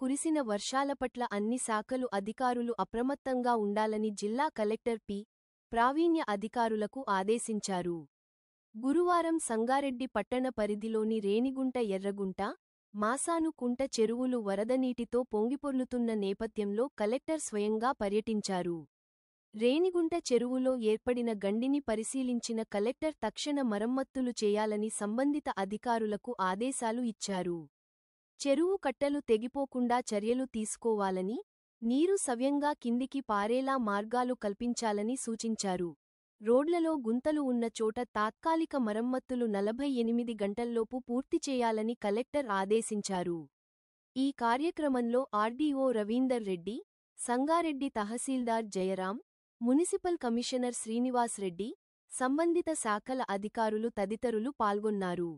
కురిసిన వర్షాల పట్ల అన్ని శాఖలు అధికారులు అప్రమత్తంగా ఉండాలని జిల్లా కలెక్టర్ పి. ప్రావీణ్య అధికారులకు ఆదేశించారు. గురువారం సంగారెడ్డి పట్టణ పరిధిలోని రేణిగుంట ఎర్రగుంట, మాసాను కుంట చెరువులు వరదనీటితో పొంగిపొర్లుతున్న నేపథ్యంలో కలెక్టర్ స్వయంగా పర్యటించారు. రేణిగుంట చెరువులో ఏర్పడిన గండిని పరిశీలించిన కలెక్టర్ తక్షణ మరమ్మతులు చేయాలని సంబంధిత అధికారులకు ఆదేశాలు ఇచ్చారు. చెరువు కట్టలు తెగిపోకుండా చర్యలు తీసుకోవాలని, నీరు సవ్యంగా కిందికి పారేలా మార్గాలు కల్పించాలని సూచించారు. రోడ్లలో గుంతలు ఉన్న చోట తాత్కాలిక మరమ్మతులు 48 గంటల్లోపు పూర్తి చేయాలని కలెక్టర్ ఆదేశించారు. ఈ కార్యక్రమంలో ఆర్డీఓ రవీందర్ రెడ్డి, సంగారెడ్డి తహసీల్దార్ జయరాం, మునిసిపల్ కమిషనర్ శ్రీనివాస్ రెడ్డి, సంబంధిత శాఖల అధికారులు తదితరులు పాల్గొన్నారు.